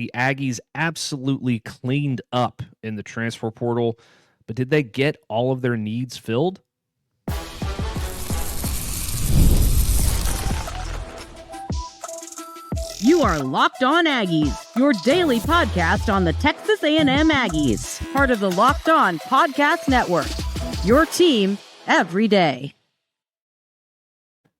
The Aggies absolutely cleaned up in the transfer portal, but did they get all of their needs filled? You are Locked On Aggies, your daily podcast on the Texas A&M Aggies, part of the Locked On Podcast Network, your team every day.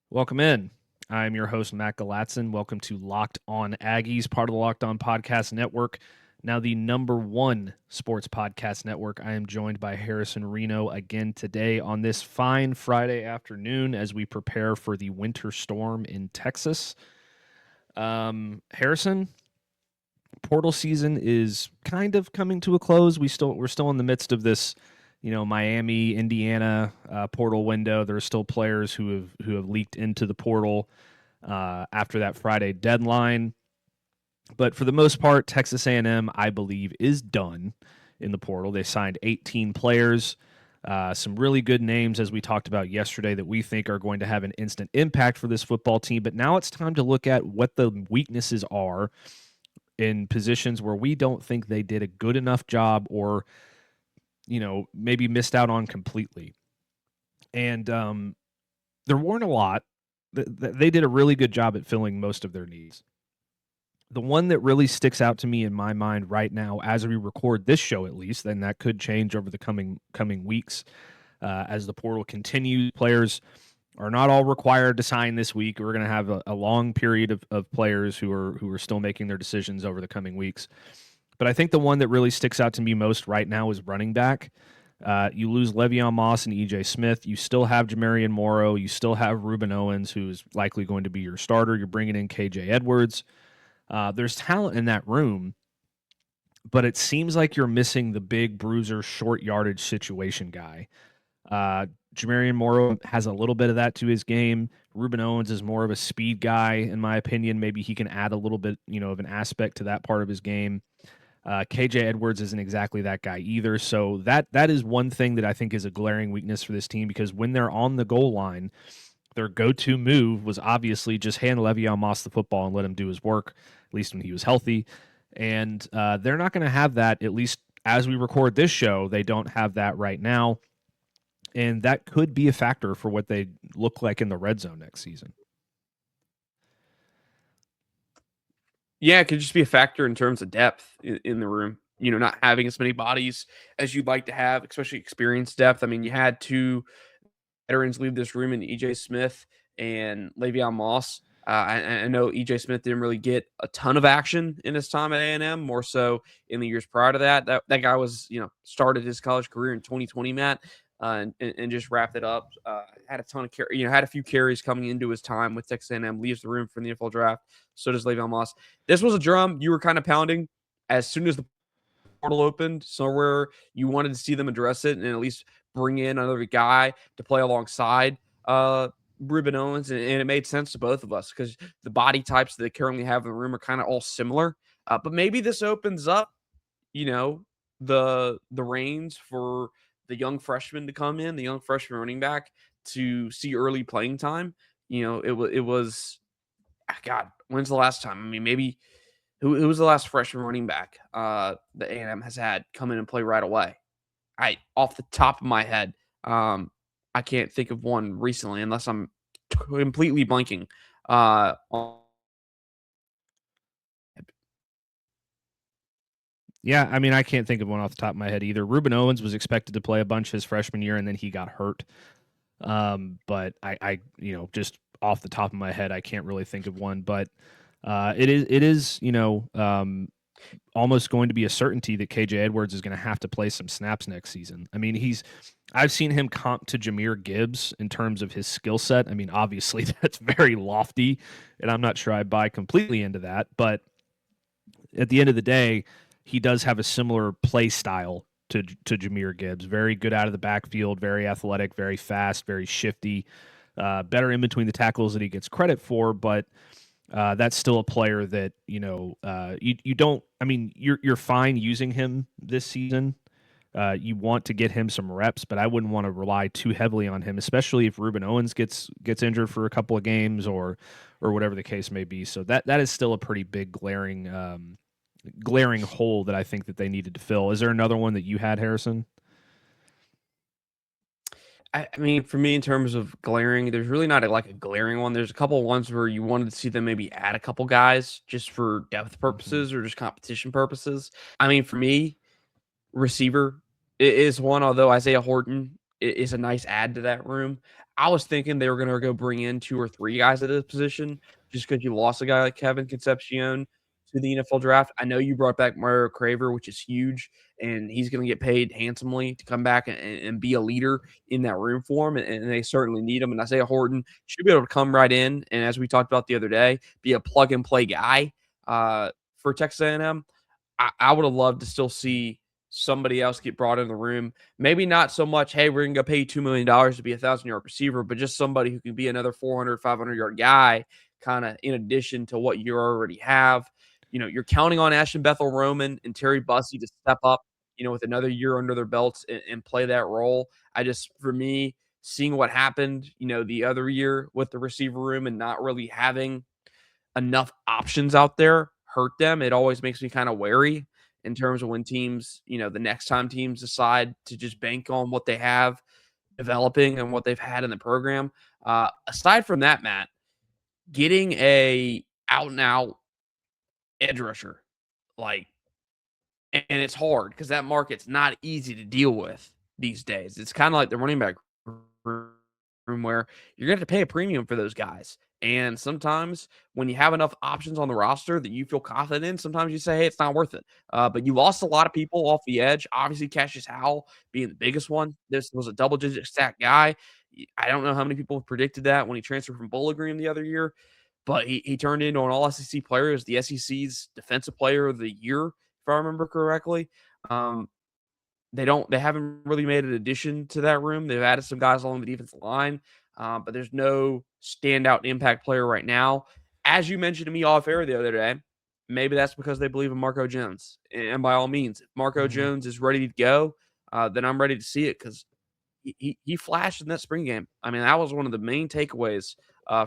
Welcome in. I'm your host, Matt Galatzan. Welcome to Locked On Aggies, part of the Locked On Podcast Network, now the #1 sports podcast network. I am joined by Harrison Reno again today on this fine Friday afternoon as we prepare for the winter storm in Texas. Harrison, portal season is kind of coming to a close. We're still in the midst of this, Miami, Indiana portal window. There are still players who have leaked into the portal after that Friday deadline. But for the most part, Texas A&M, I believe, is done in the portal. They signed 18 players. Some really good names, as we talked about yesterday, that we think are going to have an instant impact for this football team. But now it's time to look at what the weaknesses are in positions where we don't think they did a good enough job or, maybe missed out on completely. And there weren't a lot. They did a really good job at filling most of their needs. The one that really sticks out to me in my mind right now, as we record this show at least, then that could change over the coming weeks as the portal continues. Players are not all required to sign this week. We're going to have a long period of players who are still making their decisions over the coming weeks. But I think the one that really sticks out to me most right now is running back. You lose Le'Veon Moss and E.J. Smith. You still have Jamari Morrow. You still have Reuben Owens, who is likely going to be your starter. You're bringing in K.J. Edwards. There's talent in that room, but it seems like you're missing the big bruiser, short yardage situation guy. Jamari Morrow has a little bit of that to his game. Reuben Owens is more of a speed guy, in my opinion. Maybe he can add a little bit, of an aspect to that part of his game. KJ Edwards isn't exactly that guy either. So that is one thing that I think is a glaring weakness for this team, because when they're on the goal line, their go-to move was obviously just hand Le'Veon Moss the football and let him do his work, at least when he was healthy. And they're not going to have that, at least as we record this show. They don't have that right now. And that could be a factor for what they look like in the red zone next season. Yeah, it could just be a factor in terms of depth in the room. Not having as many bodies as you'd like to have, especially experienced depth. I mean, you had two veterans leave this room in E.J. Smith and Le'Veon Moss. I know E.J. Smith didn't really get a ton of action in his time at A&M, more so in the years prior to that. That guy was, started his college career in 2020, Matt, and just wrapped it up. Had a ton of had a few carries coming into his time with Texas A&M. Leaves the room from the NFL draft. So does Le'Veon Moss. This was a drum you were kind of pounding as soon as the portal opened, somewhere you wanted to see them address it and at least bring in another guy to play alongside Reuben Owens, and it made sense to both of us because the body types that they currently have in the room are kind of all similar. But maybe this opens up, the reins for the young freshman to come in, the young freshman running back to see early playing time. It was God, when's the last time? I mean, maybe who was the last freshman running back that A&M has had come in and play right away? Off the top of my head, I can't think of one recently unless I'm completely blanking. Yeah, I mean, I can't think of one off the top of my head either. Reuben Owens was expected to play a bunch his freshman year, and then he got hurt. But I just off the top of my head, I can't really think of one. But it is almost going to be a certainty that KJ Edwards is going to have to play some snaps next season. I mean, I've seen him comp to Jahmyr Gibbs in terms of his skill set. I mean, obviously that's very lofty, and I'm not sure I buy completely into that. But at the end of the day, he does have a similar play style to Jahmyr Gibbs. Very good out of the backfield, very athletic, very fast, very shifty, better in between the tackles that he gets credit for, but that's still a player that, you don't, I mean, you're fine using him this season. You want to get him some reps, but I wouldn't want to rely too heavily on him, especially if Reuben Owens gets injured for a couple of games or whatever the case may be. So that is still a pretty big glaring glaring hole that I think that they needed to fill. Is there another one that you had, Harrison? I mean, for me, in terms of glaring, there's really not like a glaring one. There's a couple of ones where you wanted to see them maybe add a couple guys just for depth Mm-hmm. purposes or just competition purposes. I mean, for me, receiver is one, although Isaiah Horton is a nice add to that room. I was thinking they were going to go bring in 2 or 3 guys at this position just because you lost a guy like Kevin Concepcion to the NFL draft. I know you brought back Mario Craver, which is huge, and he's going to get paid handsomely to come back and be a leader in that room for him, and they certainly need him. And Isaiah Horton should be able to come right in, and as we talked about the other day, be a plug-and-play guy for Texas A&M. I would have loved to still see somebody else get brought in the room. Maybe not so much, hey, we're going to go pay you $2 million to be a 1,000-yard receiver, but just somebody who can be another 400, 500-yard guy, kind of in addition to what you already have. You're counting on Ashton Bethel-Roman and Terry Bussey to step up, with another year under their belts and play that role. For me, seeing what happened, the other year with the receiver room and not really having enough options out there hurt them. It always makes me kind of wary in terms of when teams, the next time teams decide to just bank on what they have developing and what they've had in the program. Aside from that, Matt, getting a out and out edge rusher, like, and it's hard because that market's not easy to deal with these days. It's kind of like the running back room where you're going to have to pay a premium for those guys. And sometimes when you have enough options on the roster that you feel confident in, sometimes you say, hey, it's not worth it. But you lost a lot of people off the edge. Obviously, Cassius Howell being the biggest one. This was a double-digit sack guy. I don't know how many people predicted that when he transferred from Bowling Green the other year, but he turned into an all-SEC player as the SEC's defensive player of the year, if I remember correctly. They haven't really made an addition to that room. They've added some guys along the defensive line, but there's no standout impact player right now. As you mentioned to me off air the other day, maybe that's because they believe in Marco Jones. And by all means, if Marco Jones is ready to go, then I'm ready to see it because he flashed in that spring game. I mean, that was one of the main takeaways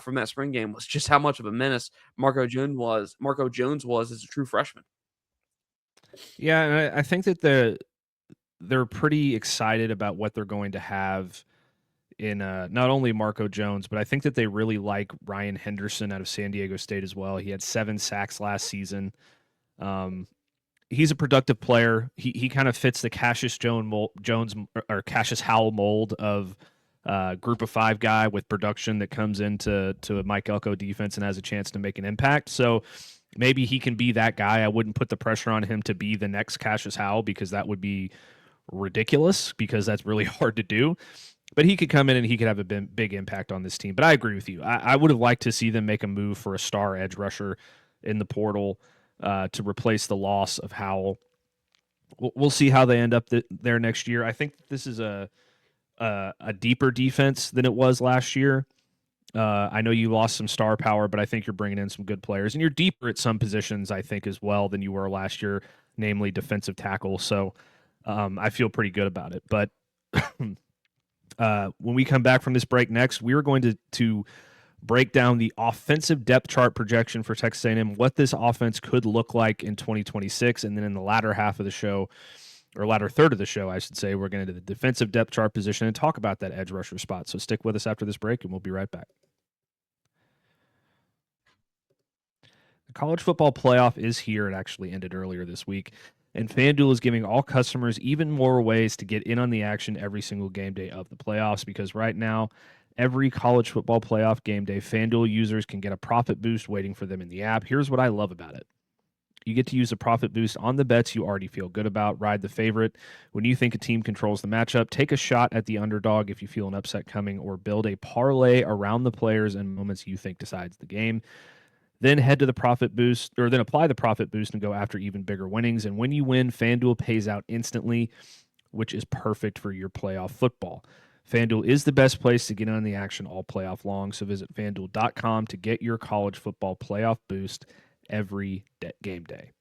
from that spring game was just how much of a menace Marco Jones was as a true freshman. Yeah, and I think that they're pretty excited about what they're going to have in not only Marco Jones, but I think that they really like Ryan Henderson out of San Diego State as well. He had 7 sacks last season. He's a productive player. He kind of fits the Cassius Jones or Cassius Howell mold of group of 5 guy with production that comes into a Mike Elko defense and has a chance to make an impact. So maybe he can be that guy. I wouldn't put the pressure on him to be the next Cassius Howell because that would be ridiculous because that's really hard to do. But he could come in and he could have a big impact on this team. But I agree with you. I would have liked to see them make a move for a star edge rusher in the portal to replace the loss of Howell. We'll see how they end up there next year. I think this is a deeper defense than it was last year. I know you lost some star power, but I think you're bringing in some good players. And you're deeper at some positions, I think, as well than you were last year, namely defensive tackle. So I feel pretty good about it. But when we come back from this break next, we are going to break down the offensive depth chart projection for Texas A&M, what this offense could look like in 2026. And then in the latter half of the show, or latter third of the show, I should say, we're going to do the defensive depth chart position and talk about that edge rusher spot. So stick with us after this break, and we'll be right back. The college football playoff is here. It actually ended earlier this week. And FanDuel is giving all customers even more ways to get in on the action every single game day of the playoffs, because right now, every college football playoff game day, FanDuel users can get a profit boost waiting for them in the app. Here's what I love about it. You get to use a profit boost on the bets you already feel good about. Ride the favorite when you think a team controls the matchup. Take a shot at the underdog if you feel an upset coming, or build a parlay around the players and moments you think decides the game. Then head to the profit boost, or then apply the profit boost and go after even bigger winnings. And when you win, FanDuel pays out instantly, which is perfect for your playoff football. FanDuel is the best place to get on the action all playoff long. So visit FanDuel.com to get your college football playoff boost every game day.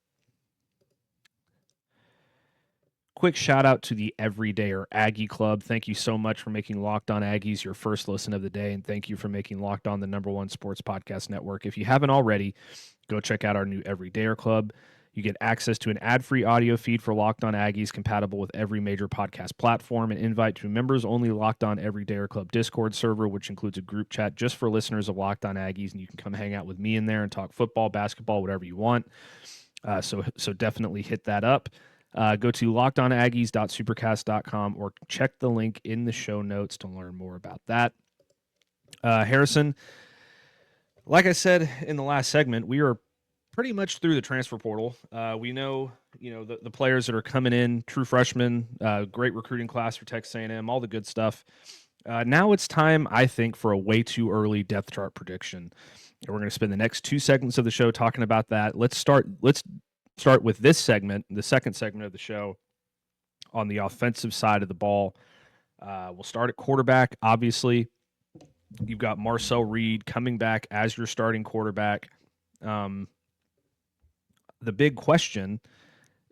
Quick shout out to the Everydayer Aggie Club. Thank you so much for making Locked On Aggies your first listen of the day, and thank you for making Locked On the #1 sports podcast network. If you haven't already, go check out our new Everydayer Club. You get access to an ad-free audio feed for Locked On Aggies compatible with every major podcast platform, an invite to members-only Locked On Everydayer Club Discord server, which includes a group chat just for listeners of Locked On Aggies, and you can come hang out with me in there and talk football, basketball, whatever you want. So definitely hit that up. Go to lockedonaggies.supercast.com or check the link in the show notes to learn more about that. Harrison, like I said in the last segment, we are pretty much through the transfer portal. We know, the players that are coming in, true freshmen, great recruiting class for Texas A&M, all the good stuff. Now it's time, I think, for a way too early depth chart prediction. And we're going to spend the next 2 segments of the show talking about that. Let's start with this segment, the second segment of the show, on the offensive side of the ball. We'll start at quarterback. Obviously, you've got Marcel Reed coming back as your starting quarterback. The big question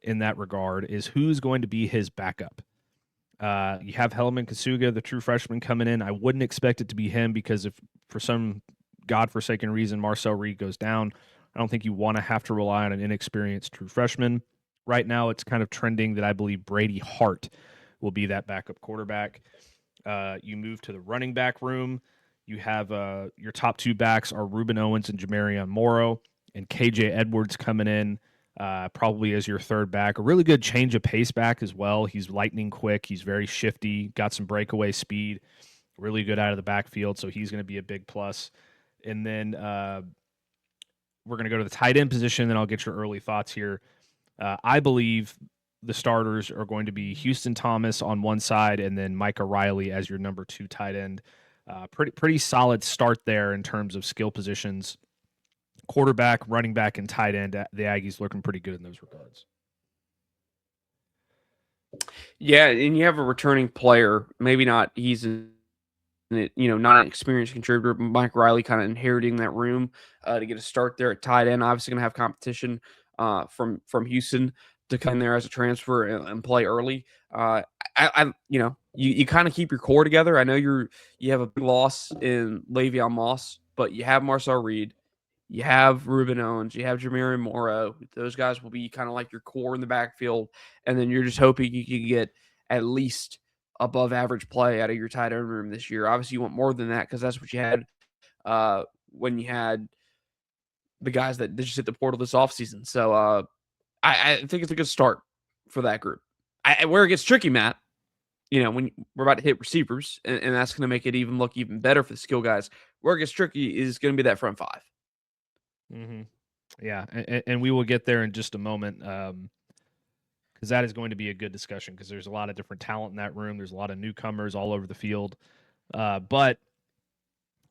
in that regard is who's going to be his backup. You have Helaman Kasuga, the true freshman, coming in. I wouldn't expect it to be him because if for some godforsaken reason Marcel Reed goes down, I don't think you want to have to rely on an inexperienced true freshman. Right now, it's kind of trending that I believe Brady Hart will be that backup quarterback. You move to the running back room. You have your top 2 backs are Reuben Owens and Jamari Morrow, and KJ Edwards coming in probably as your third back. A really good change of pace back as well. He's lightning quick. He's very shifty, got some breakaway speed, really good out of the backfield, so he's going to be a big plus. And then we're going to go to the tight end position, then I'll get your early thoughts here. I believe the starters are going to be Houston Thomas on one side and then Micah Riley as your number 2 tight end. Pretty solid start there in terms of skill positions. Quarterback, running back, and tight end, the Aggies looking pretty good in those regards. Yeah, and you have a returning player. Maybe not he's not an experienced contributor, but Mike Riley kind of inheriting that room to get a start there at tight end. Obviously going to have competition from Houston to come in there as a transfer and play early. You kind of keep your core together. I know you have a big loss in Le'Veon Moss, but you have Marcel Reed. You have Reuben Owens. You have Jamari Morrow. Those guys will be kind of like your core in the backfield. And then you're just hoping you can get at least above average play out of your tight end room this year. Obviously, you want more than that because that's what you had when you had the guys that just hit the portal this offseason. So I think it's a good start for that group. Where it gets tricky, Matt, when we're about to hit receivers, and that's going to make it look even better for the skill guys. Where it gets tricky is going to be that front 5. Mm-hmm. Yeah, and we will get there in just a moment because that is going to be a good discussion because there's a lot of different talent in that room. There's a lot of newcomers all over the field. But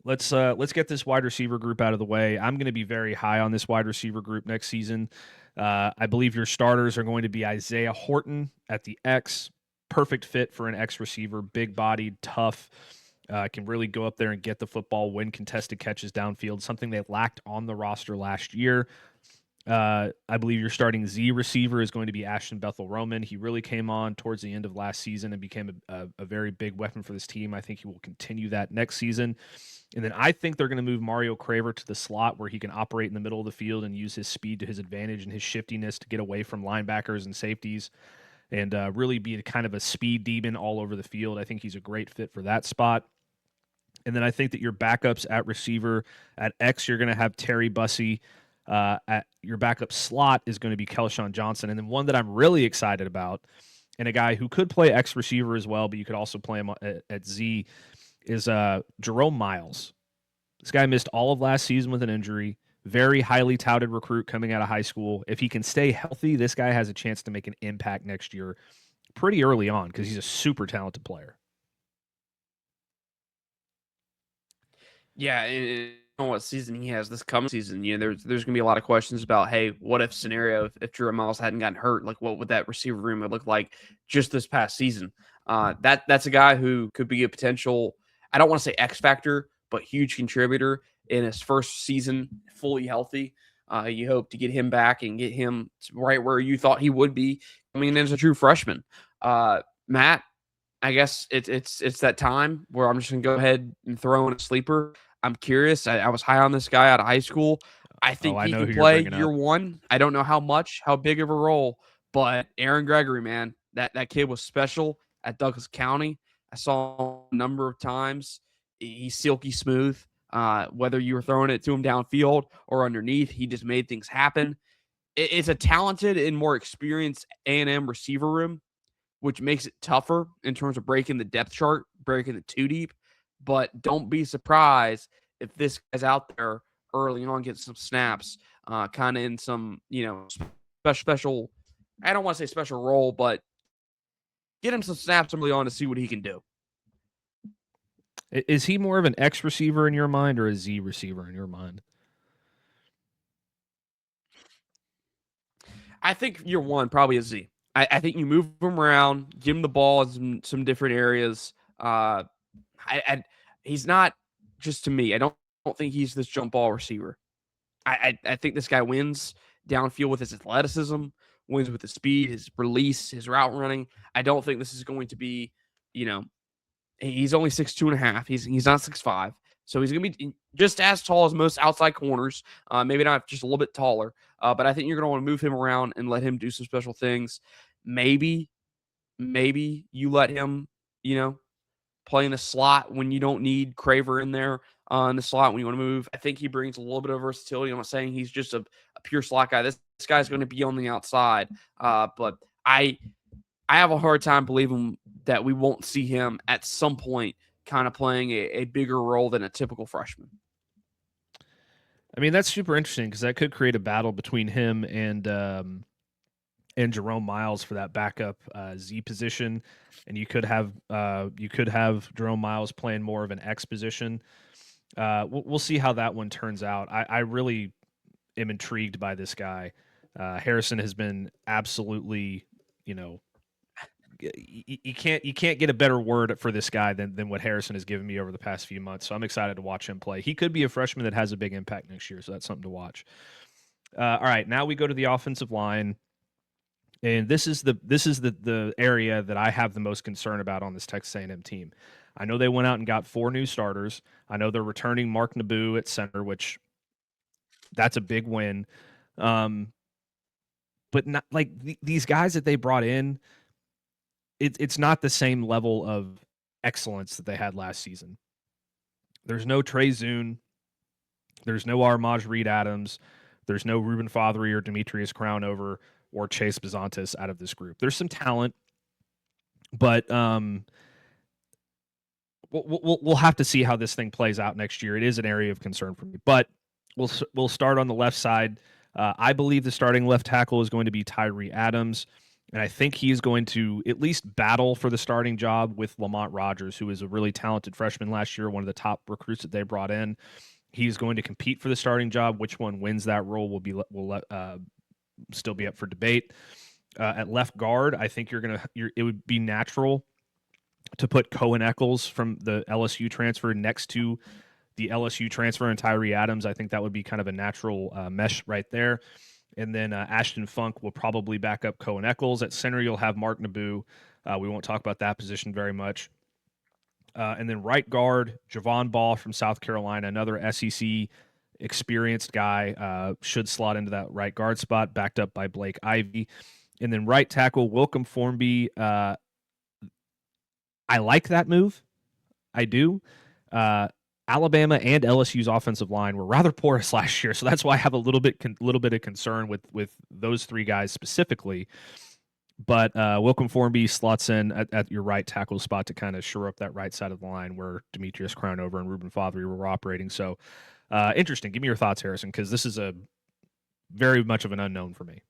let's get this wide receiver group out of the way. I'm going to be very high on this wide receiver group next season. I believe your starters are going to be Isaiah Horton at the X. Perfect fit for an X receiver, big-bodied, tough. Can really go up there and get the football, win contested catches downfield, something they lacked on the roster last year. I believe your starting Z receiver is going to be Ashton Bethel-Roman. He really came on towards the end of last season and became a very big weapon for this team. I think he will continue that next season. And then I think they're going to move Mario Craver to the slot where he can operate in the middle of the field and use his speed to his advantage and his shiftiness to get away from linebackers and safeties and really be kind of a speed demon all over the field. I think he's a great fit for that spot. And then I think that your backups at receiver, at X, you're going to have Terry Bussey. At your backup slot is going to be Kelshawn Johnson. And then one that I'm really excited about, and a guy who could play X receiver as well, but you could also play him at Z, is Jerome Miles. This guy missed all of last season with an injury. Very highly touted recruit coming out of high school. If he can stay healthy, this guy has a chance to make an impact next year pretty early on because he's a super talented player. Yeah, and what season he has this coming season. There's going to be a lot of questions about, hey, what if scenario if Jerome Miles hadn't gotten hurt? Like, what would that receiver room look like just this past season? That's a guy who could be a potential, I don't want to say X factor, but huge contributor in his first season fully healthy. You hope to get him back and get him right where you thought he would be coming in as a true freshman. Matt, I guess it's that time where I'm just going to go ahead and throw in a sleeper. I'm curious. I was high on this guy out of high school. I think I he know can who you're play bringing year up. one. I don't know how big of a role, but Aaron Gregory, man, that kid was special at Douglas County. I saw him a number of times. He's silky smooth. Whether you were throwing it to him downfield or underneath, he just made things happen. It's a talented and more experienced A&M receiver room, which makes it tougher in terms of breaking the depth chart, breaking the two deep. But don't be surprised if this guy's out there early on, getting some snaps, kind of in some, special, I don't want to say special role, but get him some snaps early on to see what he can do. Is he more of an X receiver in your mind or a Z receiver in your mind? I think year one, probably a Z. I think you move him around, give him the ball in some different areas. He's not, just to me, I don't think he's this jump ball receiver. I think this guy wins downfield with his athleticism, wins with his speed, his release, his route running. I don't think this is going to be, you know, he's only 6'2.5". He's not 6'5". So he's going to be just as tall as most outside corners, maybe not just a little bit taller. But I think you're going to want to move him around and let him do some special things. Maybe you let him, play in the slot when you don't need Craver in there in the slot when you want to move. I think he brings a little bit of versatility. I'm not saying he's just a pure slot guy. This guy's going to be on the outside. But I have a hard time believing that we won't see him at some point kind of playing a bigger role than a typical freshman. I mean, that's super interesting because that could create a battle between him and Jerome Miles for that backup Z position, and you could have Jerome Miles playing more of an X position. We'll see how that one turns out. I really am intrigued by this guy. Harrison has been absolutely, you can't get a better word for this guy than what Harrison has given me over the past few months. So I'm excited to watch him play. He could be a freshman that has a big impact next year, so that's something to watch. All right, now we go to the offensive line. And this is the area that I have the most concern about on this Texas A&M team. I know they went out and got 4 new starters. I know they're returning Mark Naboo at center, which that's a big win. But not like these guys that they brought in, it's not the same level of excellence that they had last season. There's no Trey Zune. There's no Armaj Reed Adams. There's no Reuben Fothery or Demetrius Crownover or Chase Bezantis out of this group. There's some talent, but we'll have to see how this thing plays out next year. It is an area of concern for me, but we'll start on the left side. I believe the starting left tackle is going to be Tyree Adams, and I think he's going to at least battle for the starting job with Lamont Rogers, who is a really talented freshman last year, one of the top recruits that they brought in. He's going to compete for the starting job. Which one wins that role will still be up for debate. At left guard, I think it would be natural to put Cohen Eccles from the LSU transfer next to the LSU transfer and Tyree Adams. I think that would be kind of a natural mesh right there. And then Ashton Funk will probably back up Cohen Eccles. At center, you'll have Mark Naboo. We won't talk about that position very much. And then right guard, Javon Ball from South Carolina, another SEC experienced guy, should slot into that right guard spot, backed up by Blake Ivy. And then right tackle, Wilcom Formby. I like that move. I do. Alabama and LSU's offensive line were rather porous last year, so that's why I have a little bit of concern with those 3 guys specifically. But Wilcom Formby slots in at your right tackle spot to kind of shore up that right side of the line where Demetrius Crownover and Reuben Fothery were operating. So interesting. Give me your thoughts, Harrison, because this is a very much of an unknown for me.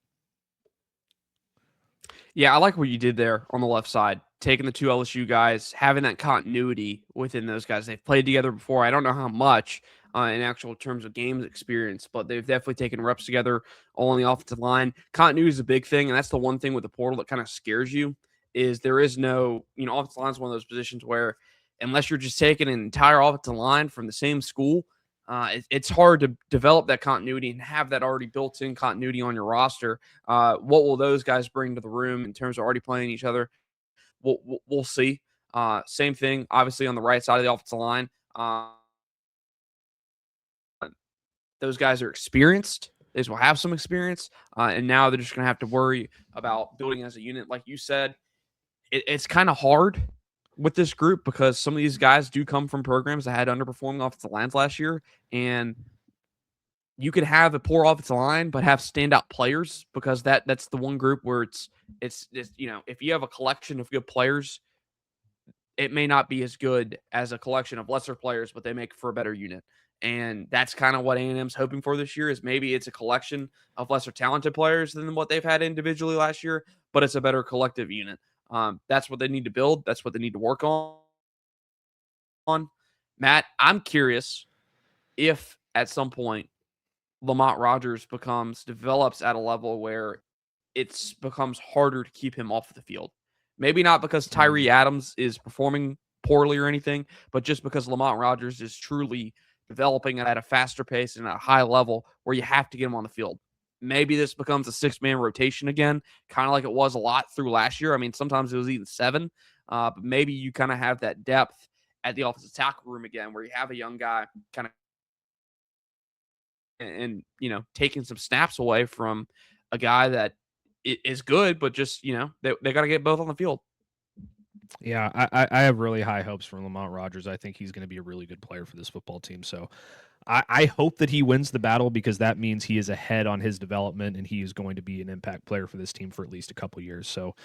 Yeah, I like what you did there on the left side, taking the 2 LSU guys, having that continuity within those guys. They've played together before. I don't know how much in actual terms of games experience, but they've definitely taken reps together all on the offensive line. Continuity is a big thing, and that's the one thing with the portal that kind of scares you is there is no, offensive line is one of those positions where unless you're just taking an entire offensive line from the same school, it's hard to develop that continuity and have that already built-in continuity on your roster. What will those guys bring to the room in terms of already playing each other? We'll see. Same thing, obviously, on the right side of the offensive line. those guys are experienced. They just will have some experience, and now they're just going to have to worry about building as a unit. Like you said, it's kind of hard with this group because some of these guys do come from programs that had underperforming offensive lines last year, and you could have a poor offensive line but have standout players because that's the one group where it's if you have a collection of good players, it may not be as good as a collection of lesser players, but they make for a better unit. And that's kind of what A&M's hoping for this year is maybe it's a collection of lesser talented players than what they've had individually last year, but it's a better collective unit. That's what they need to build. That's what they need to work on. Matt, I'm curious if at some point Lamont Rogers develops at a level where it becomes harder to keep him off the field. Maybe not because Tyree Adams is performing poorly or anything, but just because Lamont Rogers is truly developing at a faster pace and at a high level where you have to get him on the field. Maybe this becomes a 6-man rotation again, kind of like it was a lot through last year. I mean, sometimes it was even 7, but maybe you kind of have that depth at the offensive tackle room again where you have a young guy kind of and taking some snaps away from a guy that is good, but just they got to get both on the field. Yeah, I have really high hopes for Lamont Rogers. I think he's going to be a really good player for this football team. So I hope that he wins the battle because that means he is ahead on his development and he is going to be an impact player for this team for at least a couple years. So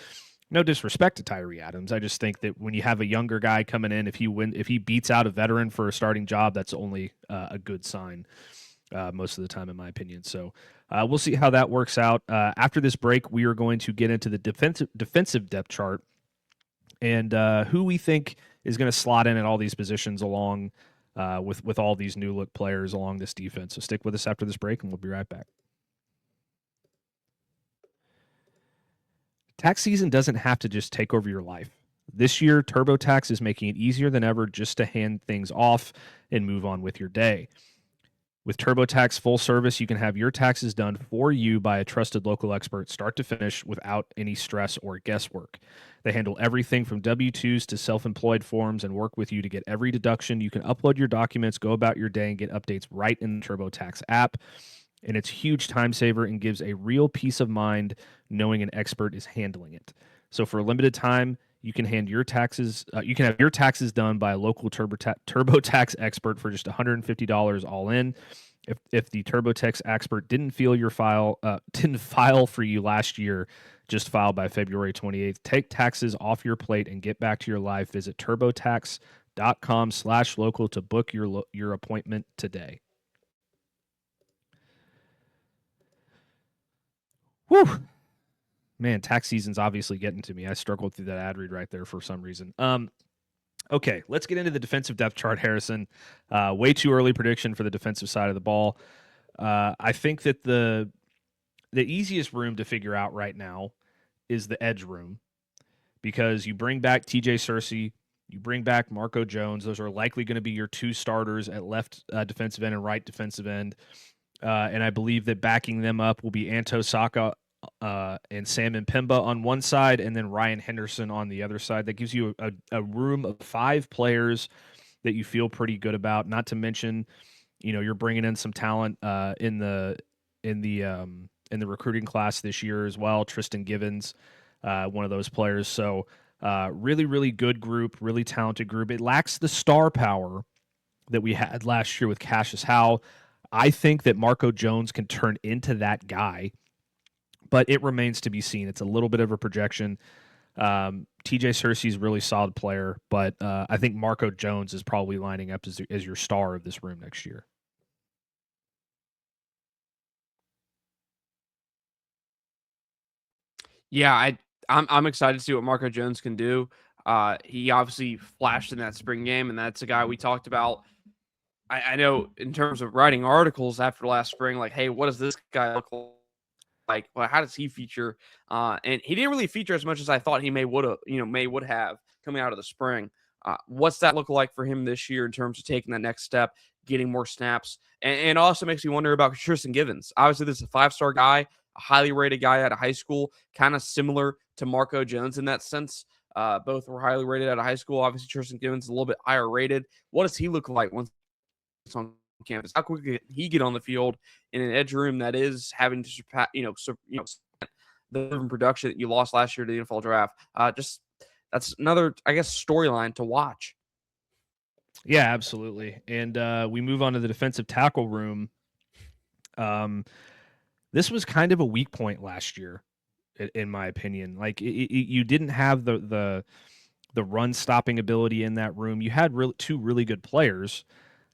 no disrespect to Tyree Adams. I just think that when you have a younger guy coming in, if he beats out a veteran for a starting job, that's only a good sign. Most of the time, in my opinion. So we'll see how that works out. After this break, we are going to get into the defensive depth chart and who we think is going to slot in at all these positions along with all these new look players along this defense. So stick with us after this break, and we'll be right back. Tax season doesn't have to just take over your life. This year, TurboTax is making it easier than ever just to hand things off and move on with your day. With TurboTax Full Service, you can have your taxes done for you by a trusted local expert start to finish without any stress or guesswork. They handle everything from W-2s to self-employed forms and work with you to get every deduction. You can upload your documents, go about your day, and get updates right in the TurboTax app. And it's a huge time saver and gives a real peace of mind knowing an expert is handling it. So for a limited time, you can have your taxes done by a local TurboTax expert for just $150 all in. If the TurboTax expert didn't file for you last year, just file by February 28th. Take taxes off your plate and get back to your life. Visit turbotax.com/local to book your appointment today. Whew. Man, tax season's obviously getting to me. I struggled through that ad read right there for some reason. Okay, let's get into the defensive depth chart, Harrison. Way too early prediction for the defensive side of the ball. I think that the easiest room to figure out right now is the edge room because you bring back TJ Searcy, you bring back Marco Jones. Those are likely going to be your two starters at left defensive end and right defensive end. And I believe that backing them up will be Anto Saka and Sam Mpemba on one side, and then Ryan Henderson on the other side. That gives you a room of 5 players that you feel pretty good about. Not to mention, you're bringing in some talent in the recruiting class this year as well. Tristan Givens, one of those players. So really, really good group, really talented group. It lacks the star power that we had last year with Cassius Howell. I think that Marco Jones can turn into that guy, but it remains to be seen. It's a little bit of a projection. TJ Searcy is a really solid player, but I think Marco Jones is probably lining up as your star of this room next year. Yeah, I'm excited to see what Marco Jones can do. He obviously flashed in that spring game, and that's a guy we talked about. I know in terms of writing articles after last spring, like, hey, what does this guy look like? Well, how does he feature? And he didn't really feature as much as I thought he may would have coming out of the spring. What's that look like for him this year in terms of taking that next step, getting more snaps, and also makes me wonder about Tristan Givens. Obviously, this is a 5-star guy, a highly rated guy out of high school, kind of similar to Marco Jones in that sense. Both were highly rated out of high school. Obviously, Tristan Givens is a little bit higher rated. What does he look like once on campus. How quickly can he get on the field in an edge room that is having to surpass, the production that you lost last year to the NFL draft? Just that's another, I guess, storyline to watch. Yeah, absolutely. And we move on to the defensive tackle room. This was kind of a weak point last year, in my opinion. Like you didn't have the run stopping ability in that room. You had two really good players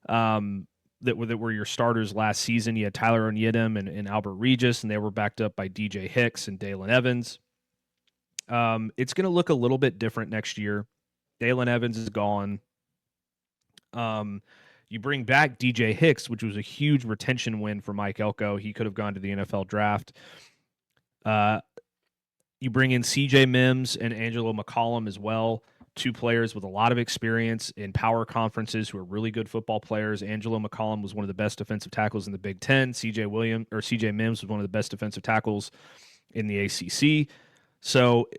that were your starters last season. You had Tyler Onyedem and Albert Regis, and they were backed up by DJ Hicks and Dalen Evans. It's going to look a little bit different next year. Dalen Evans is gone. You bring back DJ Hicks, which was a huge retention win for Mike Elko. He could have gone to the NFL draft. You bring in CJ Mims and Angelo McCollum as well, two players with a lot of experience in power conferences who are really good football players. Angelo McCollum was one of the best defensive tackles in the Big Ten. CJ Mims was one of the best defensive tackles in the ACC. So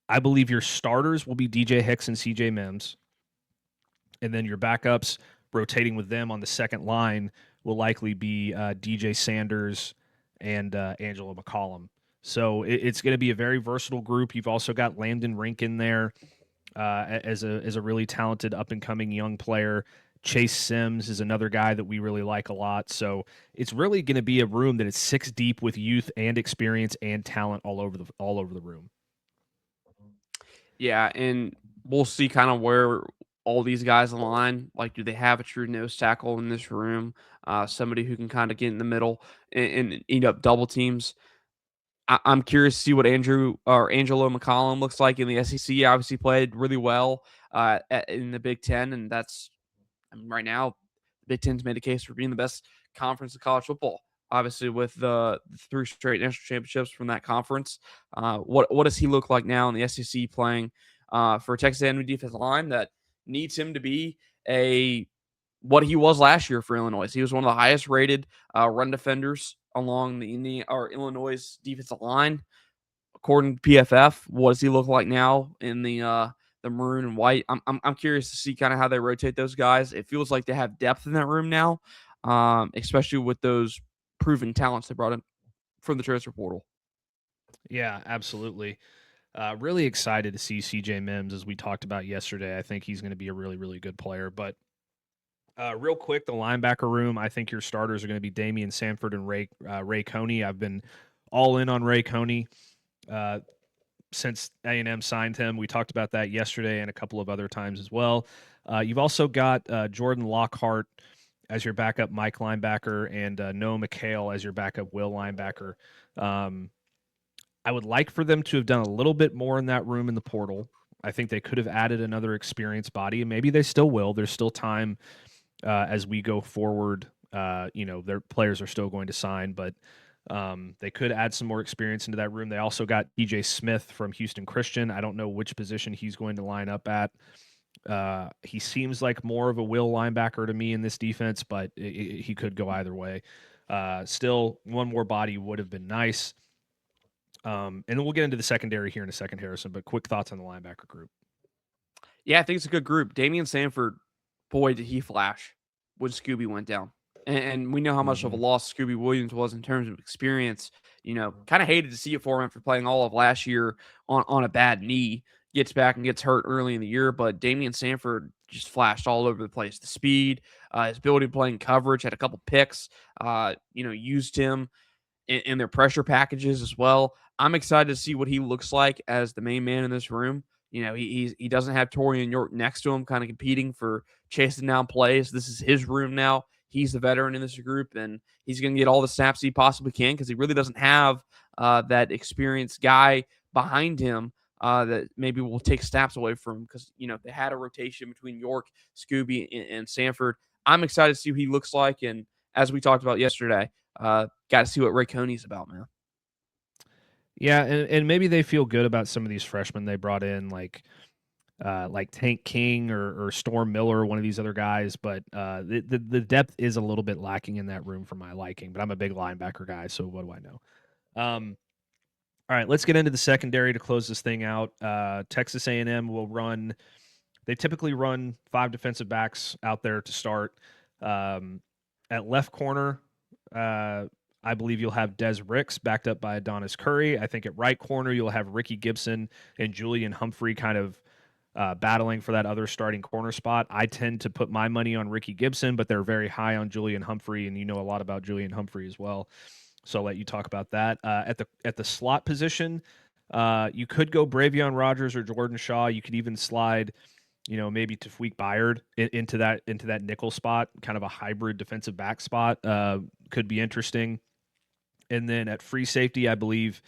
I believe your starters will be DJ Hicks and CJ Mims. And then your backups, rotating with them on the second line, will likely be DJ Sanders and Angelo McCollum. So it's going to be a very versatile group. You've also got Landon Rink in there as a really talented up-and-coming young player. Chase Sims is another guy that we really like a lot. So it's really going to be a room that is six deep with youth and experience and talent all over the room. Yeah, and we'll see kind of where all these guys align. Like, do they have a true nose tackle in this room? Somebody who can kind of get in the middle and eat up double teams. I'm curious to see what Angelo McCollum looks like in the SEC. Obviously played really well in the Big Ten, and right now, the Big Ten's made a case for being the best conference of college football. Obviously, with the 3 straight national championships from that conference, what does he look like now in the SEC playing for Texas A&M defensive line that needs him to be what he was last year for Illinois? He was one of the highest rated run defenders along the Illinois defensive line, according to PFF. What does he look like now in the maroon and white? I'm curious to see kind of how they rotate those guys. It feels like they have depth in that room now, especially with those proven talents they brought in from the transfer portal. Yeah, absolutely. Really excited to see CJ Mims, as we talked about yesterday. I think he's going to be a really, really good player. But real quick, the linebacker room, I think your starters are going to be Damian Sanford and Ray Coney. I've been all in on Ray Coney since A&M signed him. We talked about that yesterday and a couple of other times as well. You've also got Jordan Lockhart as your backup Mike linebacker and Noah McHale as your backup Will linebacker. I would like for them to have done a little bit more in that room in the portal. I think they could have added another experienced body, and maybe they still will. There's still time as we go forward. Their players are still going to sign, but they could add some more experience into that room. They also got EJ Smith from Houston Christian. I don't know which position he's going to line up at. He seems like more of a will linebacker to me in this defense, but he could go either way. Still, one more body would have been nice. And then we'll get into the secondary here in a second, Harrison, but quick thoughts on the linebacker group. Yeah, I think it's a good group. Damian Sanford, boy, did he flash when Scooby went down. And we know how much of a loss Scooby Williams was in terms of experience. Kind of hated to see it for him after playing all of last year on a bad knee. Gets back and gets hurt early in the year, but Damian Sanford just flashed all over the place. The speed, his ability to play in coverage, had a couple picks, used him in their pressure packages as well. I'm excited to see what he looks like as the main man in this room. He doesn't have Torian York next to him, kind of competing for chasing down plays. This is his room now. He's the veteran in this group, and he's going to get all the snaps he possibly can because he really doesn't have that experienced guy behind him that maybe will take snaps away from him because, they had a rotation between York, Scooby, and Sanford. I'm excited to see what he looks like, and as we talked about yesterday, got to see what Ray Coney's about, man. Yeah, and maybe they feel good about some of these freshmen they brought in, like Tank King or Storm Miller, one of these other guys. But the depth is a little bit lacking in that room for my liking. But I'm a big linebacker guy, so what do I know? All right, let's get into the secondary to close this thing out. Texas A&M will run. They typically run 5 defensive backs out there to start. At left corner, I believe you'll have Des Ricks backed up by Adonis Curry. I think at right corner, you'll have Ricky Gibson and Julian Humphrey kind of battling for that other starting corner spot. I tend to put my money on Ricky Gibson, but they're very high on Julian Humphrey, and you know a lot about Julian Humphrey as well. So I'll let you talk about that. At the slot position, you could go Bravion Rogers or Jordan Shaw. You could even slide, maybe Tafweek Byard into that nickel spot, kind of a hybrid defensive back spot. Could be interesting. And then at free safety, I believe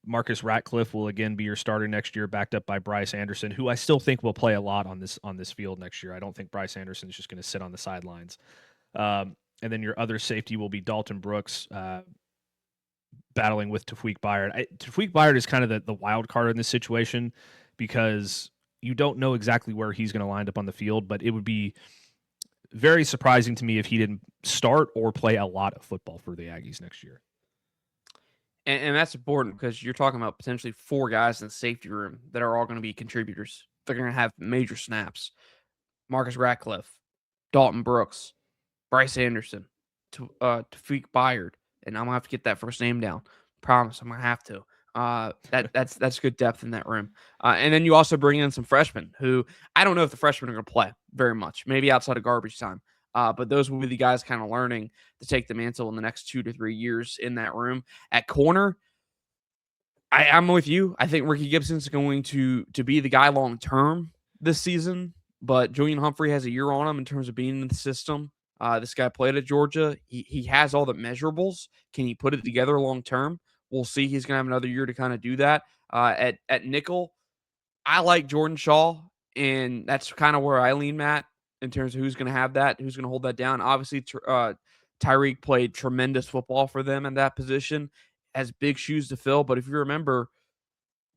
Marcus Ratcliffe will again be your starter next year, backed up by Bryce Anderson, who I still think will play a lot on this field next year. I don't think Bryce Anderson is just going to sit on the sidelines. And then your other safety will be Dalton Brooks, battling with Tafweek Byard. Tafweek Byard is kind of the wild card in this situation because you don't know exactly where he's going to line up on the field, but it would be very surprising to me if he didn't start or play a lot of football for the Aggies next year. And that's important because you're talking about potentially 4 guys in the safety room that are all going to be contributors. They're going to have major snaps. Marcus Ratcliffe, Dalton Brooks, Bryce Anderson, Tafweek Byard, and I'm going to have to get that first name down. Promise, I'm going to have to. That's good depth in that room. And then you also bring in some freshmen who I don't know if the freshmen are going to play very much, maybe outside of garbage time. But those will be the guys kind of learning to take the mantle in the next 2 to 3 years in that room. At corner, I'm with you. I think Ricky Gibson's going to be the guy long term this season, but Julian Humphrey has a year on him in terms of being in the system. This guy played at Georgia. He has all the measurables. Can he put it together long term? We'll see. He's going to have another year to kind of do that. At nickel, I like Jordan Shaw, and that's kind of where I lean, Matt, in terms of who's going to have that, who's going to hold that down. Obviously, Tyreek played tremendous football for them in that position, has big shoes to fill. But if you remember,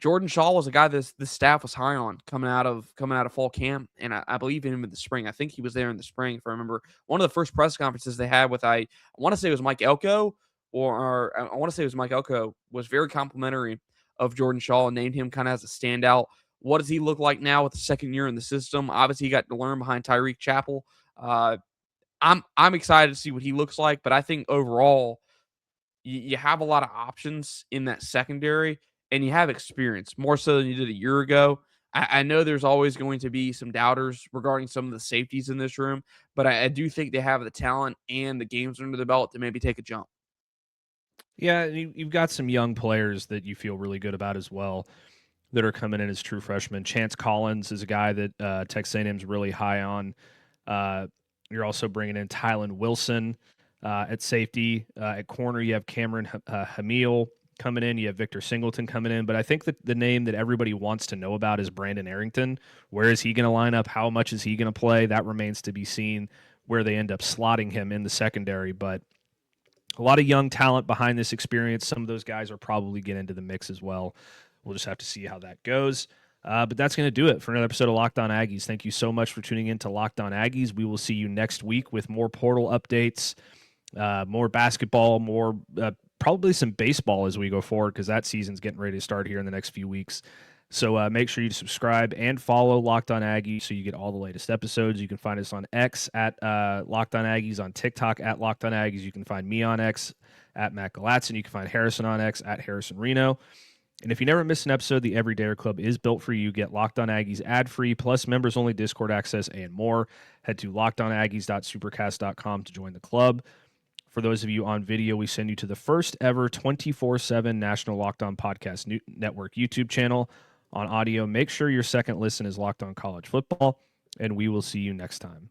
Jordan Shaw was a guy that the staff was high on coming out of fall camp, and I believe in him in the spring. I think he was there in the spring, if I remember. One of the first press conferences they had with I want to say it was Mike Elko, or I want to say it was Mike Elko, was very complimentary of Jordan Shaw and named him kind of as a standout. What does he look like now with the second year in the system? Obviously, he got to learn behind Tyreek Chappell. I'm excited to see what he looks like, but I think overall you have a lot of options in that secondary, and you have experience more so than you did a year ago. I know there's always going to be some doubters regarding some of the safeties in this room, but I do think they have the talent and the games under the belt to maybe take a jump. Yeah, you've got some young players that you feel really good about as well that are coming in as true freshmen. Chance Collins is a guy that Texas A&M is really high on. You're also bringing in Tylen Wilson at safety. At corner, you have Cameron Hamill coming in. You have Victor Singleton coming in. But I think that the name that everybody wants to know about is Brandon Arrington. Where is he going to line up? How much is he going to play? That remains to be seen where they end up slotting him in the secondary. But a lot of young talent behind this experience. Some of those guys are probably getting into the mix as well. We'll just have to see how that goes. But that's going to do it for another episode of Locked On Aggies. Thank you so much for tuning in to Locked On Aggies. We will see you next week with more portal updates, more basketball, more probably some baseball as we go forward because that season's getting ready to start here in the next few weeks. So make sure you subscribe and follow Locked On Aggies so you get all the latest episodes. You can find us on X at Locked On Aggies, on TikTok at Locked On Aggies. You can find me on X at Matt Galatzan. You can find Harrison on X at Harrison Reno. And if you never miss an episode, the Everydayer Club is built for you. Get Locked On Aggies ad-free, plus members-only Discord access and more. Head to lockedonaggies.supercast.com to join the club. For those of you on video, we send you to the first ever 24/7 National Locked On Podcast Network YouTube channel. On audio, make sure your second listen is Locked On College Football, and we will see you next time.